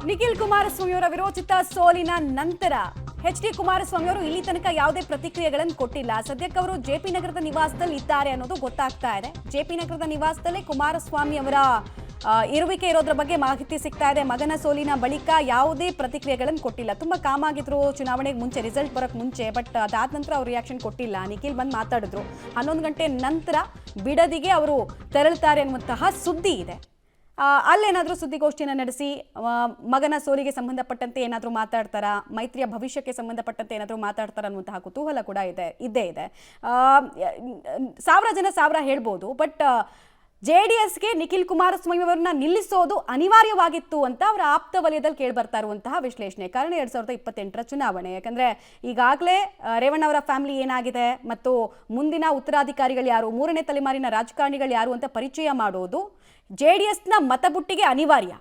ನಿಖಿಲ್ ಕುಮಾರಸ್ವಾಮಿ ಅವರ ವಿರೋಚಿತ ಸೋಲಿನ ನಂತರ ಎಚ್.ಡಿ. ಕುಮಾರಸ್ವಾಮಿ ಅವರು ಇಲ್ಲಿ ತನಕ ಯಾವುದೇ ಪ್ರತಿಕ್ರಿಯೆಗಳನ್ನು ಕೊಟ್ಟಿಲ್ಲ. ಸದ್ಯಕ್ಕೆ ಅವರು ಜೆಪಿ ನಗರದ ನಿವಾಸದಲ್ಲಿ ಇದ್ದಾರೆ ಅನ್ನೋದು ಗೊತ್ತಾಗ್ತಾ ಇದೆ. ಜೆಪಿ ನಗರದ ನಿವಾಸದಲ್ಲೇ ಕುಮಾರಸ್ವಾಮಿ ಅವರ ಇರುವಿಕೆ ಇರೋದ್ರ ಬಗ್ಗೆ ಮಾಹಿತಿ ಸಿಗ್ತಾ ಇದೆ. ಮಗನ ಸೋಲಿನ ಬಳಿಕ ಯಾವುದೇ ಪ್ರತಿಕ್ರಿಯೆಗಳನ್ನು ಕೊಟ್ಟಿಲ್ಲ. ತುಂಬಾ ಕಾಮ್ ಆಗಿದ್ರು ಚುನಾವಣೆಗೆ ಮುಂಚೆ, ರಿಸಲ್ಟ್ ಬರೋಕ್ಕೆ ಮುಂಚೆ. ಬಟ್ ಅದಾದ ನಂತರ ಅವರು ರಿಯಾಕ್ಷನ್ ಕೊಟ್ಟಿಲ್ಲ. ನಿಖಿಲ್ ಬಂದು ಮಾತಾಡಿದ್ರು. 11 ಗಂಟೆ ನಂತರ ಬಿಡದಿಗೆ ಅವರು ತೆರಳುತ್ತಾರೆ ಅನ್ನುವಂತಹ ಸುದ್ದಿ ಇದೆ. ಅಲ್ಲೇನಾದರೂ ಸುದ್ದಿಗೋಷ್ಠಿಯನ್ನು ನಡೆಸಿ ಮಗನ ಸೋಲಿಗೆ ಸಂಬಂಧಪಟ್ಟಂತೆ ಏನಾದರೂ ಮಾತಾಡ್ತಾರಾ, ಮೈತ್ರಿಯ ಭವಿಷ್ಯಕ್ಕೆ ಸಂಬಂಧಪಟ್ಟಂತೆ ಏನಾದರೂ ಮಾತಾಡ್ತಾರಾ ಅನ್ನುವಂತಹ ಕುತೂಹಲ ಕೂಡ ಇದ್ದೇ ಇದೆ. ಸಾವಿರ ಜನ ಸಾವಿರ ಹೇಳ್ಬೋದು, ಬಟ್ JDSಗೆ ನಿಖಿಲ್ ಕುಮಾರಸ್ವಾಮಿ ಅವರನ್ನ ನಿಲ್ಲಿಸೋದು ಅನಿವಾರ್ಯವಾಗಿತ್ತು ಅಂತ ಅವರ ಆಪ್ತ ವಲಯದಲ್ಲಿ ಕೇಳಿಬರ್ತಾ ಇರುವಂತಹ ವಿಶ್ಲೇಷಣೆ. ಕಾರಣ 2028ರ ಚುನಾವಣೆ. ಯಾಕಂದ್ರೆ ಈಗಾಗಲೇ ರೇವಣ್ಣ ಅವರ ಫ್ಯಾಮಿಲಿ ಏನಾಗಿದೆ ಮತ್ತು ಮುಂದಿನ ಉತ್ತರಾಧಿಕಾರಿಗಳು ಯಾರು, 3ನೇ ತಲೆಮಾರಿನ ರಾಜಕಾರಣಿಗಳು ಯಾರು ಅಂತ ಪರಿಚಯ ಮಾಡೋದು JDSನ ಮತಬುಟ್ಟಿಗೆ ಅನಿವಾರ್ಯ.